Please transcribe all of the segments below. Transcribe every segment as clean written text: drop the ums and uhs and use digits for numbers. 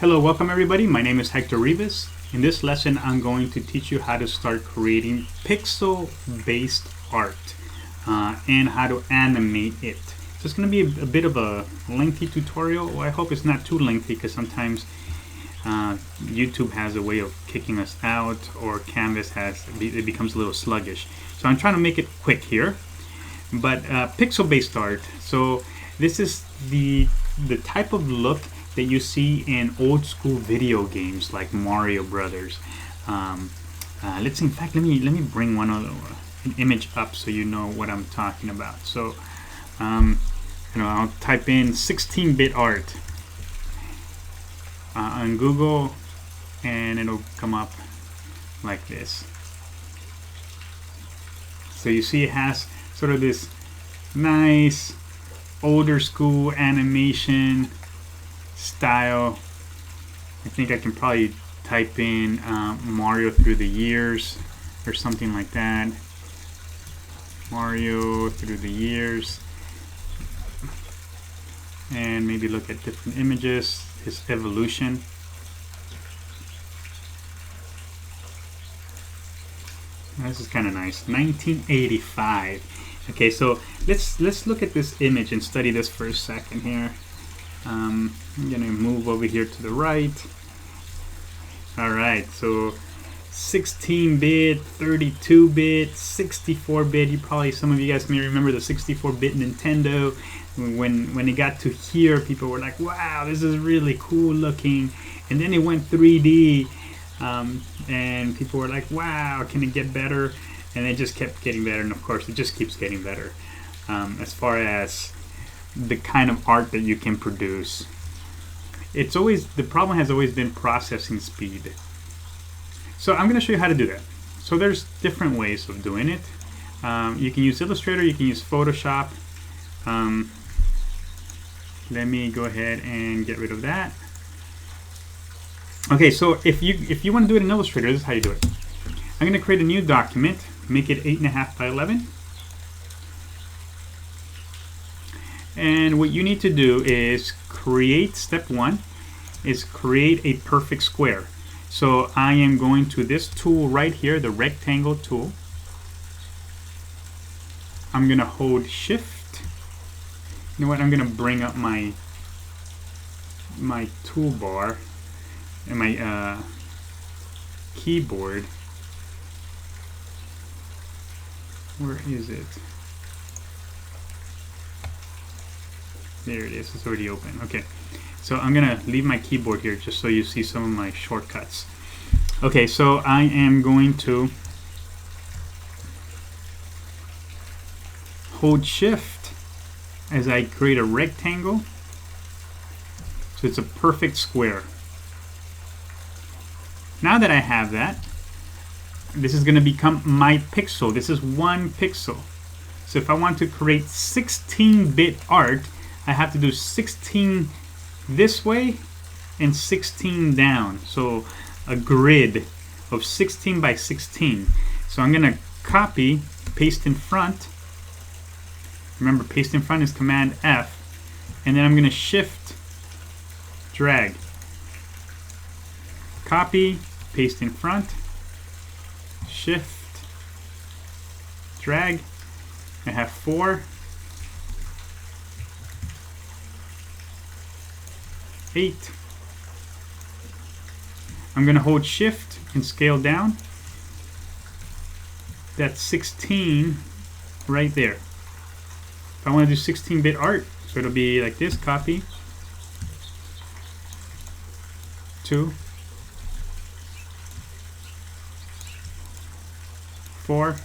Hello, welcome everybody. My name is Hector Rivas. In this lesson, I'm going to teach you how to start creating pixel-based art and how to animate it. So it's going to be a bit of a lengthy tutorial. Well, I hope it's not too lengthy because sometimes YouTube has a way of kicking us out, or Canvas it becomes a little sluggish. So I'm trying to make it quick here. But pixel-based art. So this is the type of look that you see in old school video games like Mario Brothers. Let me bring an image up so you know what I'm talking about. So I'll type in 16-bit art on Google and it'll come up like this. So you see it has sort of this nice older school animation style. I think I can probably type in Mario through the years or something like that. Mario through the years. And maybe look at different images, his evolution. This is kind of nice. 1985. Okay, so let's look at this image and study this for a second here. I'm gonna move over here to the right. Alright, so 16-bit, 32-bit, 64-bit. Some of you guys may remember the 64-bit Nintendo. When it got to here, people were like, wow, this is really cool looking. And then it went 3D, and people were like, wow, can it get better? And it just kept getting better, and of course it just keeps getting better as far as the kind of art that you can produce. The problem has always been processing speed. So I'm going to show you how to do that. So there's different ways of doing it. You can use Illustrator, you can use Photoshop. Let me go ahead and get rid of that. Okay, so if you want to do it in Illustrator, this is how you do it. I'm going to create a new document, make it 8.5 by 11. And what you need to do is step one is create a perfect square. So I am going to this tool right here, the rectangle tool. I'm going to hold shift. You know what? I'm going to bring up my toolbar and my keyboard. Where is it? There it is. It's already open. Okay, so I'm gonna leave my keyboard here just so you see some of my shortcuts. Okay, so I am going to hold shift as I create a rectangle. So it's a perfect square. Now that I have that, this is going to become my pixel. This is 1 pixel. So if I want to create 16-bit art, I have to do 16 this way and 16 down. So a grid of 16 by 16. So I'm going to copy, paste in front. Remember, paste in front is Command F. And then I'm going to shift, drag. Copy, paste in front, shift, drag. I have 4, 8. I'm going to hold shift and scale down. That's 16 right there. If I want to do 16-bit art, so it'll be like this, copy, 2, 4,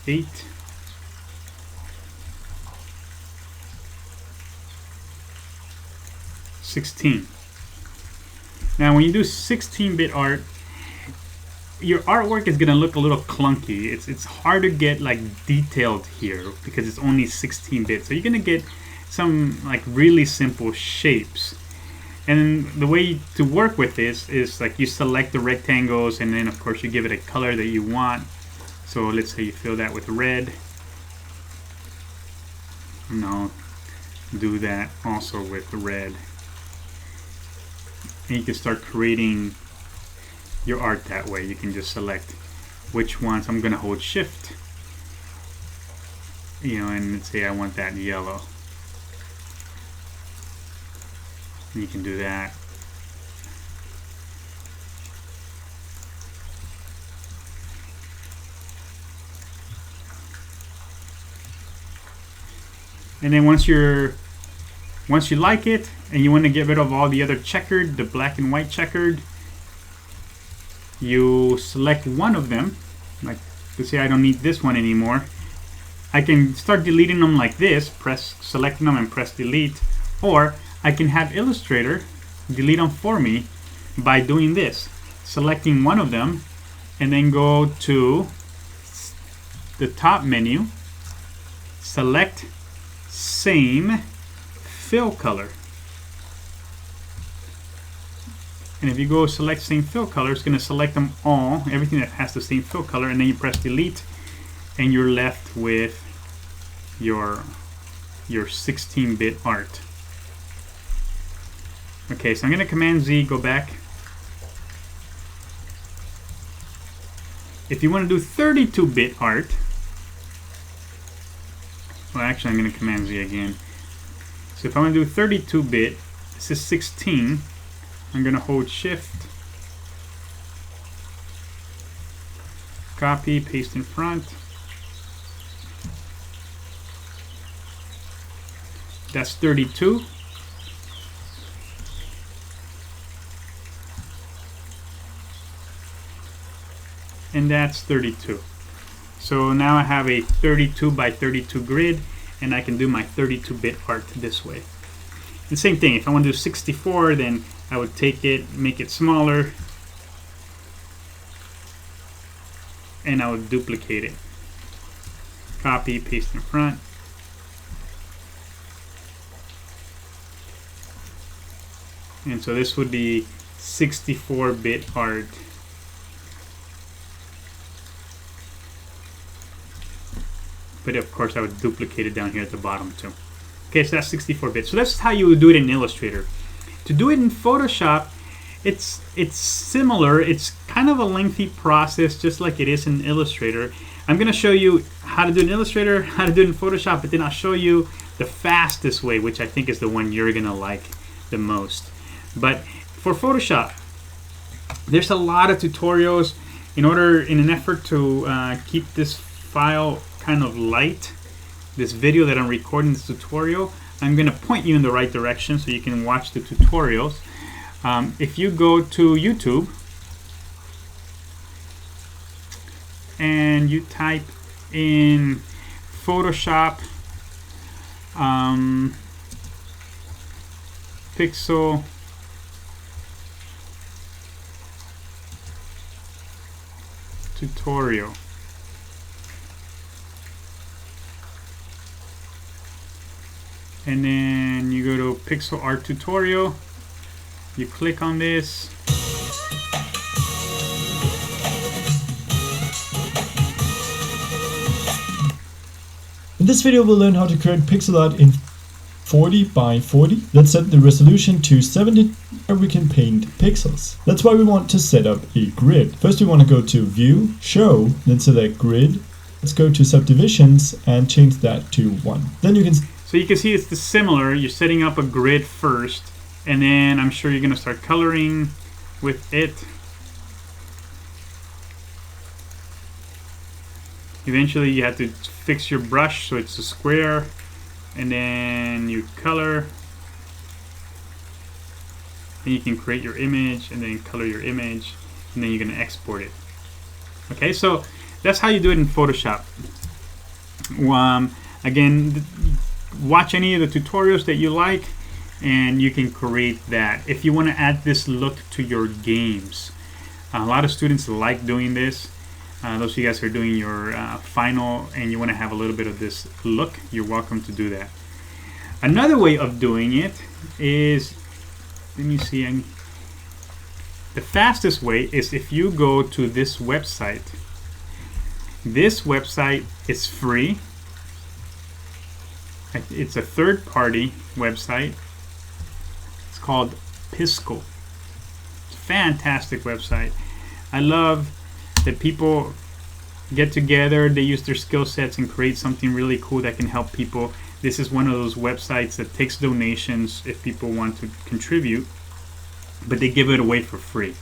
8, 16. Now when you do 16-bit art, your artwork is going to look a little clunky. It's hard to get like detailed here because it's only 16-bit. So you're going to get some like really simple shapes. And the way to work with this is like you select the rectangles and then of course you give it a color that you want. So let's say you fill that with red. No, do that also with red. And you can start creating your art that way. You can just select which ones. I'm going to hold shift, and let's say I want that yellow. And you can do that. And then once you like it and you want to get rid of all the other checkered, the black and white checkered, you select one of them. Like, let's say I don't need this one anymore. I can start deleting them like this, selecting them and press delete, or I can have Illustrator delete them for me by doing this, selecting one of them and then go to the top menu, select same fill color. And if you go select same fill color, it's going to select them all, everything that has the same fill color, and then you press delete and you're left with your 16-bit art. Okay, so I'm going to Command Z, go back. If you want to do 32-bit art, well, actually I'm going to Command Z again. So if I want to do 32-bit, this is 16. I'm going to hold shift, copy, paste in front. That's 32. And that's 32. So now I have a 32 by 32 grid, and I can do my 32-bit art this way. The same thing, if I want to do 64, then I would take it, make it smaller, and I would duplicate it. Copy, paste in front. And so this would be 64-bit art. But of course I would duplicate it down here at the bottom too. Okay, so that's 64-bit. So that's how you would do it in Illustrator. To do it in Photoshop, it's similar. It's kind of a lengthy process, just like it is in Illustrator. I'm going to show you how to do it in Illustrator, how to do it in Photoshop, but then I'll show you the fastest way, which I think is the one you're going to like the most. But for Photoshop, there's a lot of tutorials. In an effort to keep this file kind of light, this video that I'm recording, this tutorial, I'm going to point you in the right direction so you can watch the tutorials. If you go to YouTube and you type in Photoshop pixel tutorial, and then you go to Pixel Art Tutorial, you click on this, in this video we'll learn how to create pixel art in 40 by 40. Let's set the resolution to 70 where we can paint pixels. That's why we want to set up a grid. First we want to go to View, Show, then select Grid. Let's go to Subdivisions and change that to 1. Then you can see it's similar. You're setting up a grid first, and then I'm sure you're going to start coloring with it. Eventually you have to fix your brush so it's a square, and then you color, and you can create your image and then color your image, and then you're going to export it. Okay, so that's how you do it in Photoshop. Again, watch any of the tutorials that you like and you can create that. If you want to add this look to your games, a lot of students like doing this. Those of you guys who are doing your final and you want to have a little bit of this look, you're welcome to do that. Another way of doing it is, let me see, the fastest way is if you go to this website. This website is free. It's a third-party website. It's called Pisco. It's a fantastic website. I love that people get together, they use their skill sets and create something really cool that can help people. This is one of those websites that takes donations if people want to contribute, but they give it away for free.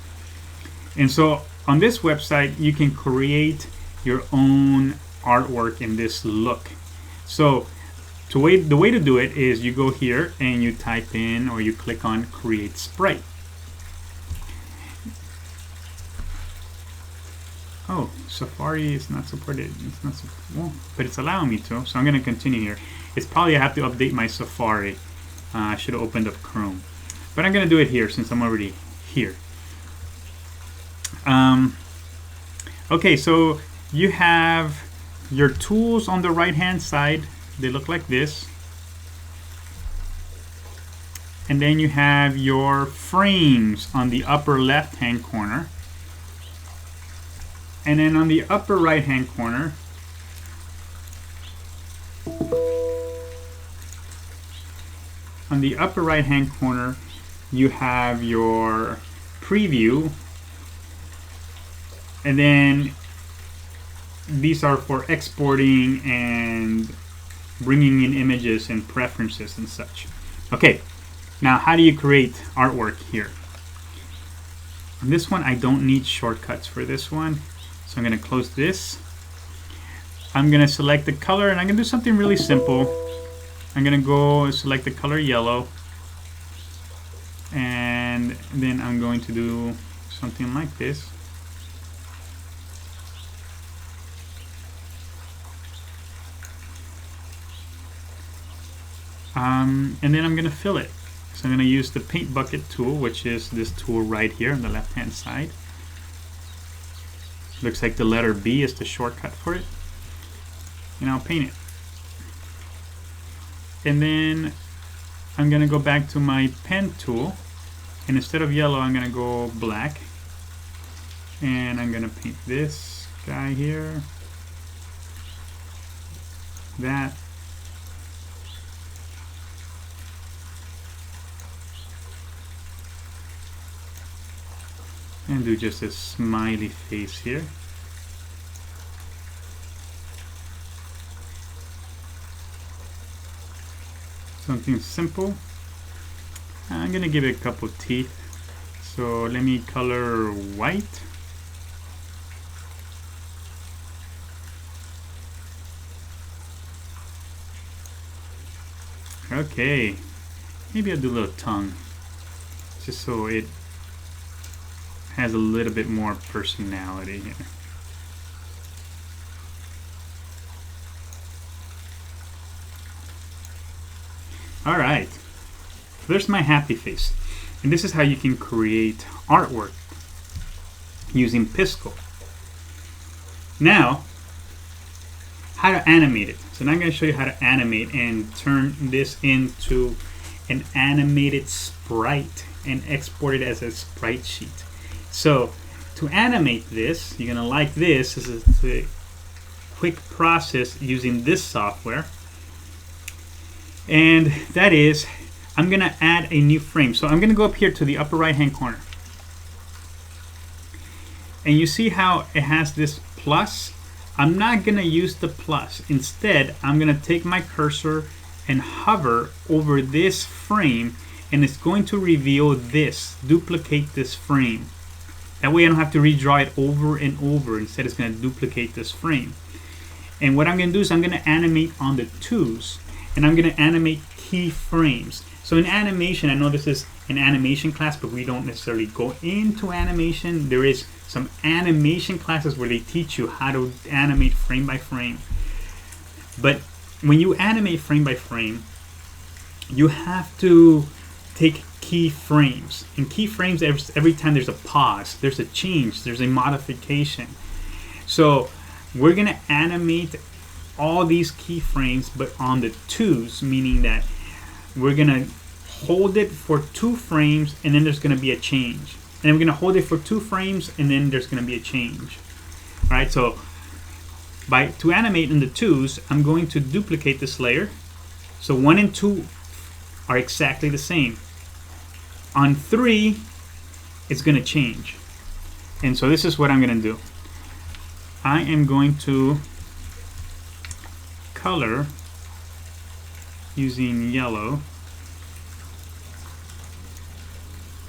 And so on this website, you can create your own artwork in this look. So the way to do it is you go here and you type in, or you click on Create Sprite. Oh, Safari is not supported. It's not well, but it's allowing me to, so I'm going to continue here. It's probably I have to update my Safari. I should have opened up Chrome, but I'm going to do it here since I'm already here. Okay, so you have your tools on the right hand side. They look like this. And then you have your frames on the upper left hand corner. And then on the upper right hand corner, you have your preview. And then these are for exporting and bringing in images and preferences and such. Okay, now how do you create artwork here? On this one, I don't need shortcuts for this one. So I'm going to close this. I'm going to select the color, and I'm going to do something really simple. I'm going to go select the color yellow. And then I'm going to do something like this. And then I'm going to fill it. So I'm going to use the paint bucket tool, which is this tool right here on the left hand side. Looks like the letter B is the shortcut for it. And I'll paint it. And then I'm going to go back to my pen tool. And instead of yellow, I'm going to go black. And I'm going to paint this guy here. That. And do just a smiley face here. Something simple. I'm gonna give it a couple teeth. So let me color white. Okay. Maybe I'll do a little tongue, just so it has a little bit more personality here. Alright, there's my happy face. And this is how you can create artwork using Pisco. Now, how to animate it. So now I'm going to show you how to animate and turn this into an animated sprite and export it as a sprite sheet. So to animate this, you're going to like this. This is a quick process using this software. And that is, I'm going to add a new frame. So I'm going to go up here to the upper right hand corner. And you see how it has this plus? I'm not going to use the plus. Instead, I'm going to take my cursor and hover over this frame, and it's going to reveal this, duplicate this frame. That way I don't have to redraw it over and over. Instead, it's going to duplicate this frame. And what I'm going to do is I'm going to animate on the twos, and I'm going to animate keyframes. So in animation, I know this is an animation class, but we don't necessarily go into animation. There is some animation classes where they teach you how to animate frame by frame. But when you animate frame by frame, you have to take keyframes. In keyframes, every time there's a pause, there's a change, there's a modification. So we're going to animate all these keyframes, but on the twos, meaning that we're going to hold it for 2 frames, and then there's going to be a change. And then we're going to hold it for 2 frames, and then there's going to be a change. All right, so to animate in the twos, I'm going to duplicate this layer, So 1 and 2 are exactly the same. On 3, it's going to change. And so this is what I'm going to do. I am going to color using yellow,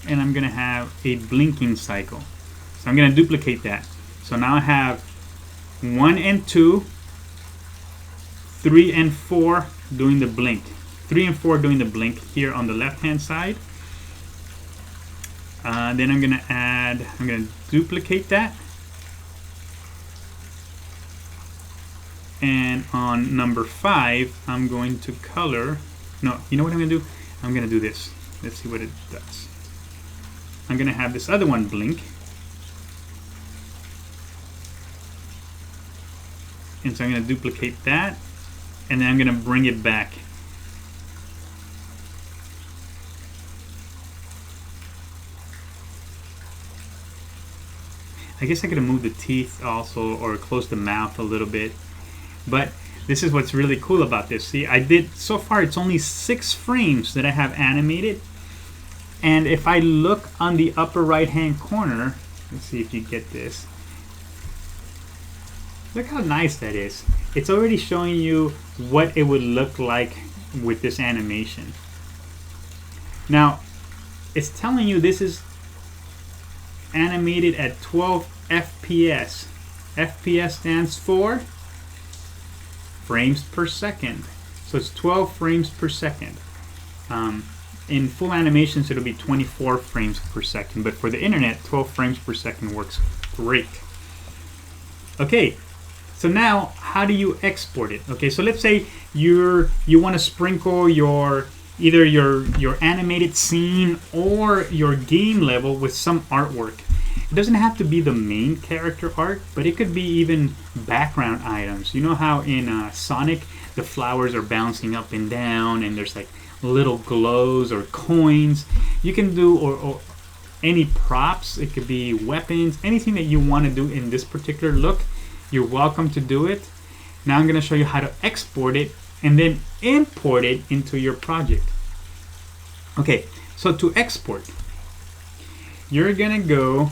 and I'm going to have a blinking cycle. So I'm going to duplicate that. So now I have 1 and 2, 3 and 4 doing the blink. 3 and 4 doing the blink here on the left hand side. Then I'm going to duplicate that. And on number 5, I'm going to color, no, you know what I'm going to do? I'm going to do this. Let's see what it does. I'm going to have this other one blink. And so I'm going to duplicate that, and then I'm going to bring it back. I guess I could have moved the teeth also, or closed the mouth a little bit. But this is what's really cool about this. See, I did, so far it's only 6 frames that I have animated. And if I look on the upper right hand corner, let's see if you get this. Look how nice that is. It's already showing you what it would look like with this animation. Now, it's telling you this is animated at 12 FPS. FPS stands for frames per second. So it's 12 frames per second. In full animations, it'll be 24 frames per second. But for the internet, 12 frames per second works great. Okay. So now, how do you export it? Okay, so let's say you want to sprinkle either your animated scene or your game level with some artwork. It doesn't have to be the main character art, but it could be even background items. You know how in Sonic the flowers are bouncing up and down, and there's like little glows or coins. You can do or any props. It could be weapons, anything that you want to do in this particular look. You're welcome to do it. Now I'm going to show you how to export it and then import it into your project. Okay, so to export, you're going to go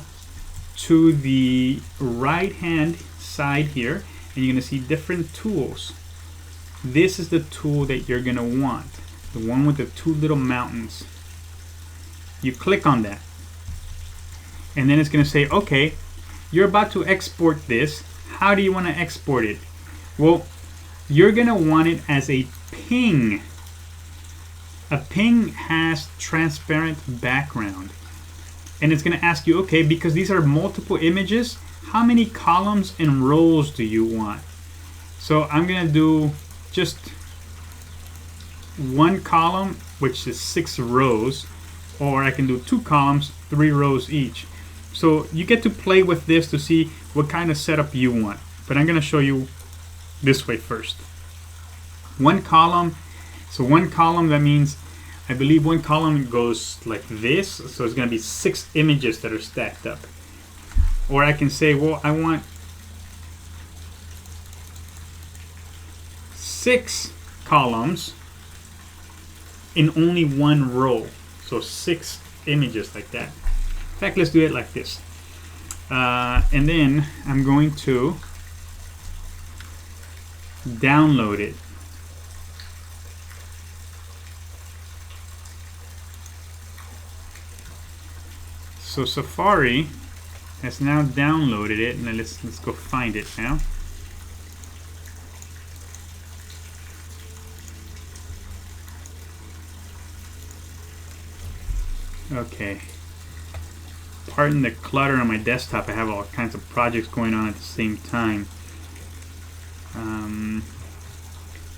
to the right hand side here, and you're going to see different tools. This is the tool that you're going to want, the one with the 2 little mountains. You click on that, and then it's going to say, okay, you're about to export this. How do you want to export it? Well, you're going to want it as a ping. A ping has transparent background. And it's going to ask you, okay, because these are multiple images, how many columns and rows do you want? So I'm going to do just 1 column, which is 6 rows, or I can do 2 columns, 3 rows each. So you get to play with this to see what kind of setup you want. But I'm going to show you this way first. 1 column. So 1 column, that means, I believe 1 column goes like this. So it's going to be 6 images that are stacked up. Or I can say, well, I want 6 columns in only 1 row. So 6 images like that. In fact, let's do it like this. And then I'm going to download it. So Safari has now downloaded it, and then let's go find it now. Okay. Pardon the clutter on my desktop. I have all kinds of projects going on at the same time.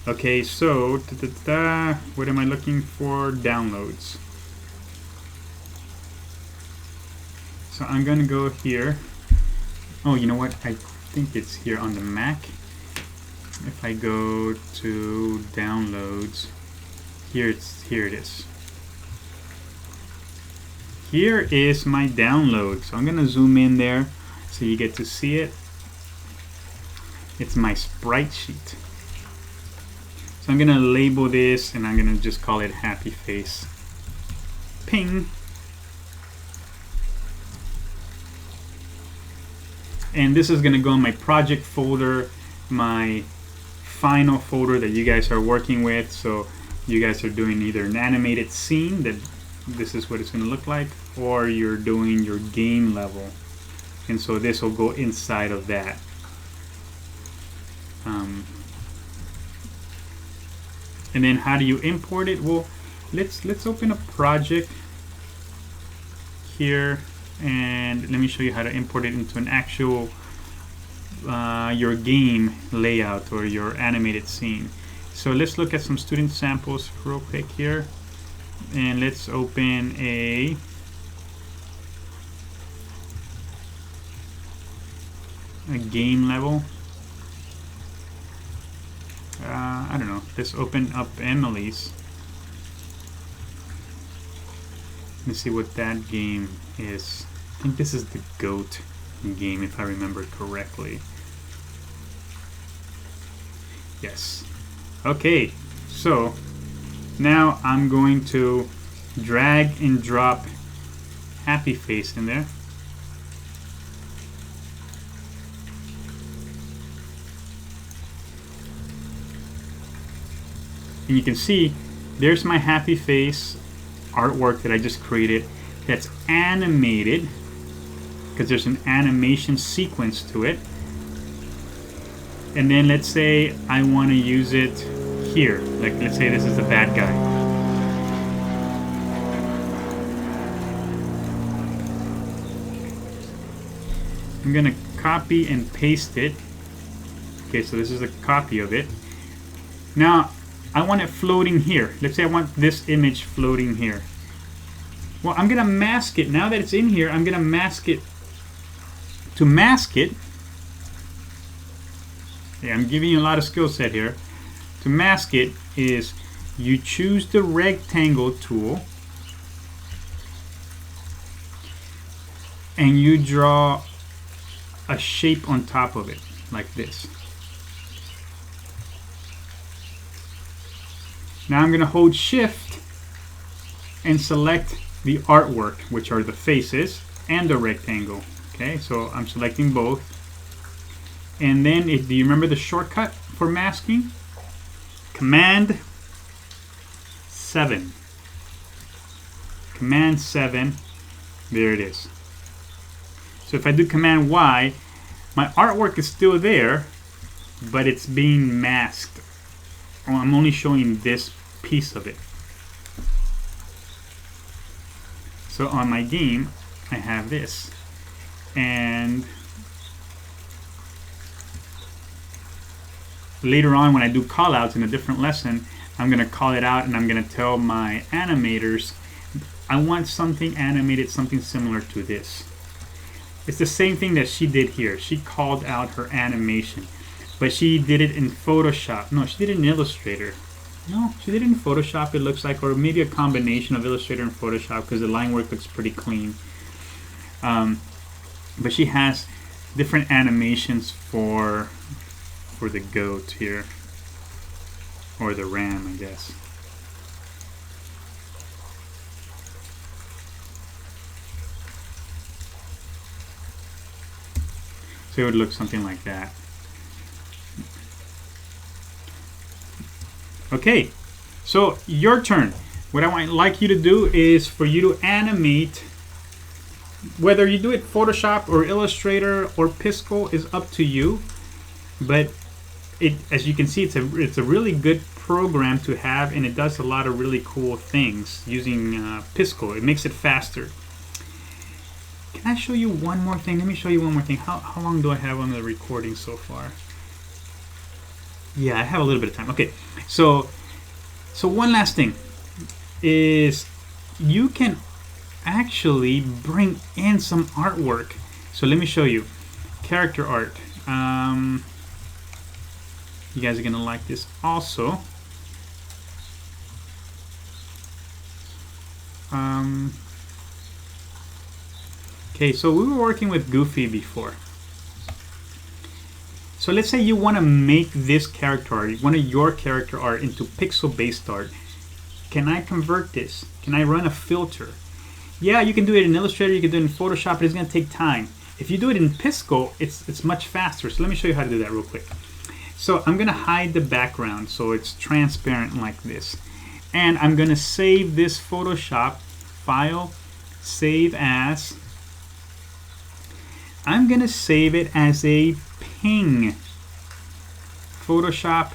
Okay, so what am I looking for? Downloads. So I'm gonna go here. Oh, you know what? I think it's here on the Mac. If I go to downloads, here it is. Here is my download. So I'm gonna zoom in there so you get to see it. It's my sprite sheet. So So I'm gonna label this and I'm gonna just call it happy face. Ping. And this is gonna go in my project folder, my final folder that you guys are working with. So you guys are doing either an animated scene that this is what it's gonna look like, or you're doing your game level. And so this will go inside of that. And then how do you import it? Well, let's open a project here, and let me show you how to import it into an actual your game layout or your animated scene. So let's look at some student samples real quick here, and let's open a game level. I don't know, let's open up Emily's. Let's see what that game is. I think this is the GOAT game, if I remember correctly. Yes. Okay, so now I'm going to drag and drop happy face in there. And you can see there's my happy face artwork that I just created that's animated, because there's an animation sequence to it. And then let's say I want to use it here. Like, let's say this is the bad guy. I'm going to copy and paste it. Okay, so this is a copy of it. Now, I want it floating here. Let's say I want this image floating here. Well, I'm going to mask it. Now that it's in here, I'm going to mask it. To mask it, yeah, I'm giving you a lot of skill set here. To mask it is you choose the rectangle tool and you draw a shape on top of it, like this. Now I'm going to hold Shift and select the artwork, which are the faces and the rectangle. Okay, so I'm selecting both. And then, do you remember the shortcut for masking? Command 7. Command 7. There it is. So if I do Command Y, my artwork is still there, but it's being masked. I'm only showing this piece of it. So on my game, I have this. And later on, when I do callouts in a different lesson, I'm going to call it out and I'm going to tell my animators, I want something animated, something similar to this. It's the same thing that she did here. She called out her animation, but she did it in Photoshop. No, she did it in Illustrator. No, she did it in Photoshop, it looks like, or maybe a combination of Illustrator and Photoshop, because the line work looks pretty clean. But she has different animations for the goat here, or the ram, I guess. So it would look something like that. Okay, so your turn. What I would like you to do is for you to animate, whether you do it Photoshop or Illustrator or Pisco is up to you, but as you can see, it's a really good program to have, and it does a lot of really cool things using Pisco. It makes it faster. Can I show you one more thing? Let me show you one more thing. How long do I have on the recording so far? Yeah, I have a little bit of time. Okay, so one last thing is you can actually bring in some artwork. So let me show you. Character art. You guys are gonna like this also. Okay, so we were working with Goofy before. So let's say you want to make this character art, one of your character art, into pixel-based art. Can I convert this? Can I run a filter? Yeah, you can do it in Illustrator, you can do it in Photoshop, but it's going to take time. If you do it in Pisco, it's much faster. So let me show you how to do that real quick. So I'm going to hide the background so it's transparent like this. And I'm going to save this Photoshop file, save as. I'm going to save it as a ping. Photoshop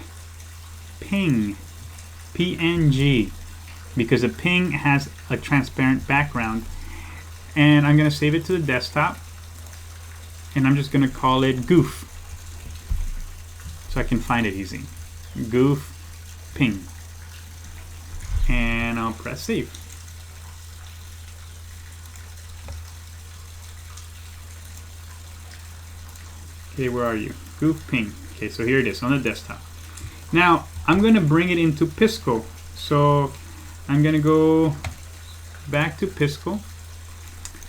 ping. PNG. Because a ping has a transparent background. And I'm going to save it to the desktop. And I'm just going to call it goof. So I can find it easy. Goof ping. And I'll press save. Okay, where are you? Goof ping. Okay, so here it is on the desktop. Now I'm going to bring it into Pisco. So I'm going to go back to Pisco.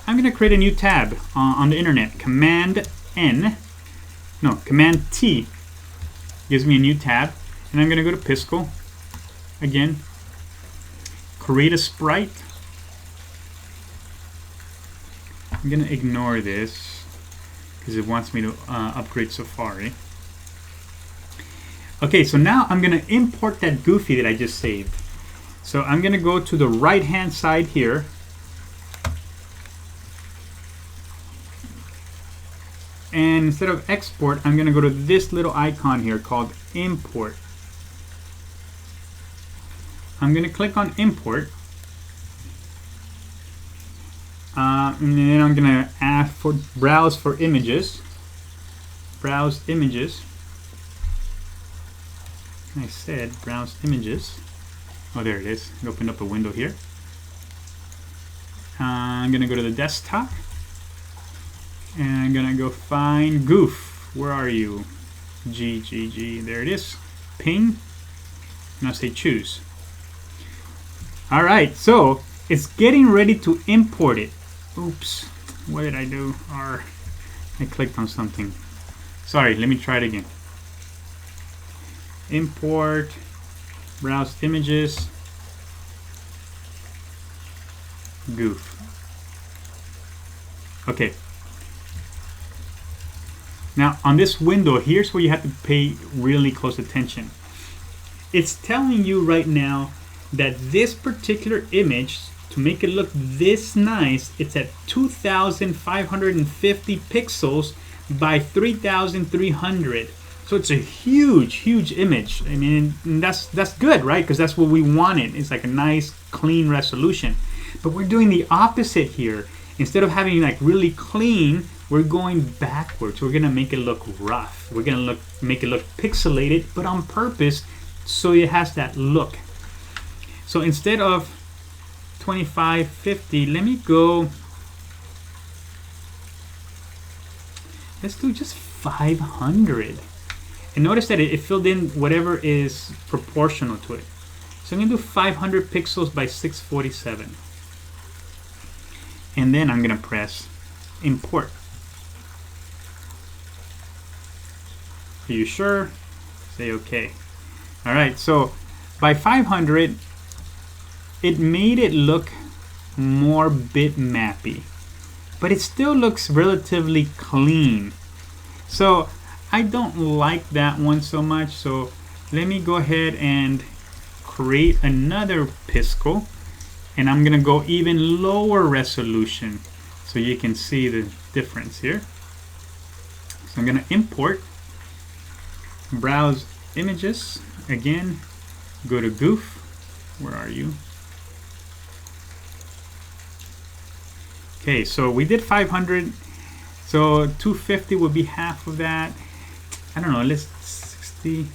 I'm going to create a new tab on the internet. Command T gives me a new tab. And I'm going to go to Pisco. Again, create a sprite. I'm going to ignore this because it wants me to upgrade Safari. Okay, so now I'm going to import that Goofy that I just saved. So I'm going to go to the right hand side here. And instead of export, I'm going to go to this little icon here called import. I'm going to click on import. And then I'm going to ask for browse for images. Browse images. I said browse images. Oh, there it is. It opened up a window here. I'm going to go to the desktop. And I'm going to go find goof. Where are you? G. There it is. Ping. And I'll say choose. Alright, so it's getting ready to import it. Oops. What did I do? I clicked on something. Sorry, let me try it again. Import. Browse images. Goof. Okay. Now on this window, here's where you have to pay really close attention. It's telling you right now that this particular image, to make it look this nice, it's at 2,550 pixels by 3,300. So it's a huge image. I mean, that's good, right? Because that's what we wanted. It's like a nice, clean resolution. But we're doing the opposite here. Instead of having like really clean, we're going backwards. We're gonna make it look rough. We're gonna make it look pixelated, but on purpose, so it has that look. So instead of 2550, let me go. Let's do just 500. And notice that it filled in whatever is proportional to it. So I'm gonna do 500 pixels by 647. And then I'm gonna press import. Are you sure? Say okay. Alright, so by 500, it made it look more bitmappy, but it still looks relatively clean. So I don't like that one so much, so let me go ahead and create another Pisco, and I'm gonna go even lower resolution so you can see the difference here. So I'm gonna import, browse images, again, go to goof. Where are you? Okay, so we did 500, so 250 would be half of that. I don't know, let's 60.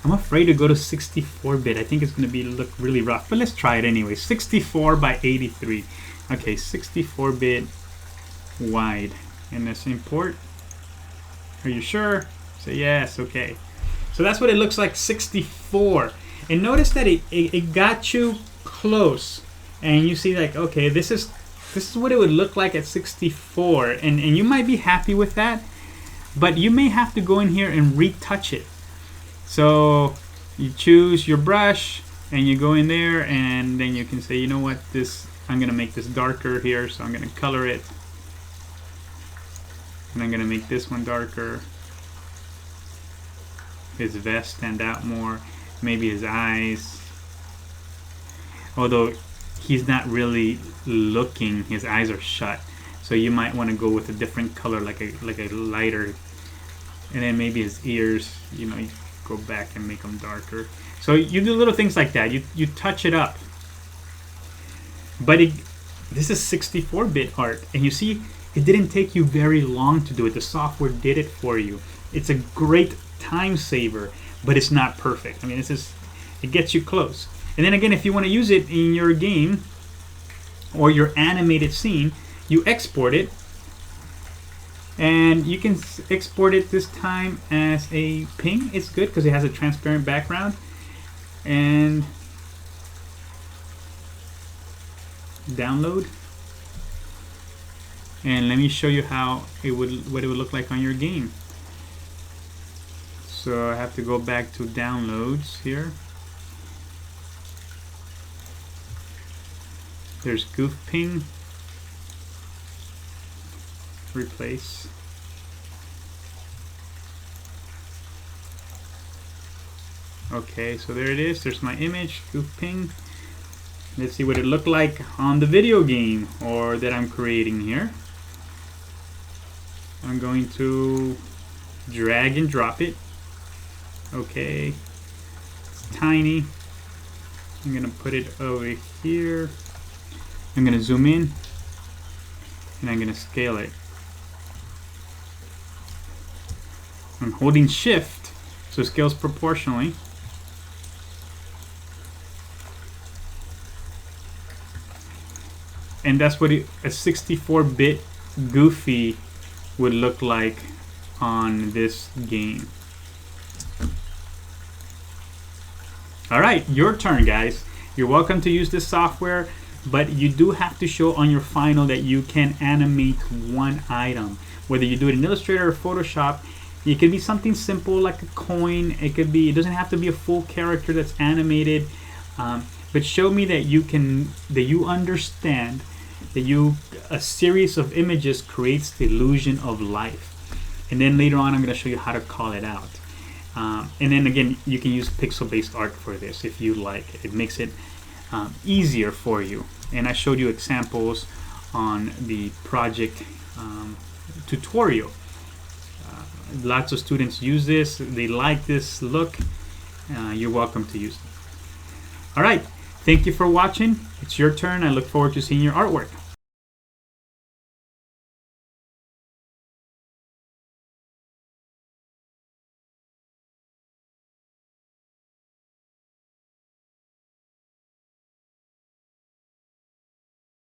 I'm afraid to go to 64-bit. I think it's going to look really rough, but let's try it anyway. 64 by 83. Okay, 64-bit wide. And let's import. Are you sure? Say yes, okay. So that's what it looks like, 64. And notice that it got you close. And you see like, okay, this is what it would look like at 64. And you might be happy with that. but you may have to go in here and retouch it. So you choose your brush and you go in there, and then you can say, you know what, this, I'm gonna make this darker here, so I'm gonna color it, and I'm gonna make this one darker, his vest stand out more, maybe his eyes, although he's not really looking, his eyes are shut, so you might want to go with a different color, like a lighter, and then maybe his ears, you know, you go back and make them darker. So you do little things like that, you touch it up. But this is 64-bit art, and you see, it didn't take you very long to do it. The software did it for you. It's a great time saver, but it's not perfect. I mean, it gets you close. And then again, if you want to use it in your game or your animated scene, you export it, and you can export it this time as a ping. It's good because it has a transparent background, and download. And let me show you how what it would look like on your game. So I have to go back to downloads here. There's goof ping, replace. Okay, so there it is. There's my image, goof ping. Let's see what it looked like on the video game or that I'm creating here. I'm going to drag and drop it. Okay, it's tiny. I'm gonna put it over here. I'm gonna zoom in and I'm gonna scale it. I'm holding shift so it scales proportionally. And that's what a 64-bit Goofy would look like on this game. Alright, your turn, guys. You're welcome to use this software, but you do have to show on your final that you can animate one item. Whether you do it in Illustrator or Photoshop, it could be something simple like a coin. It doesn't have to be a full character that's animated, but show me that you understand that a series of images creates the illusion of life. And then later on, I'm going to show you how to call it out. And then again, you can use pixel-based art for this if you like. It makes it easier for you. And I showed you examples on the project tutorial. Lots of students use this. They like this look. You're welcome to use it. All right. Thank you for watching. It's your turn. I look forward to seeing your artwork.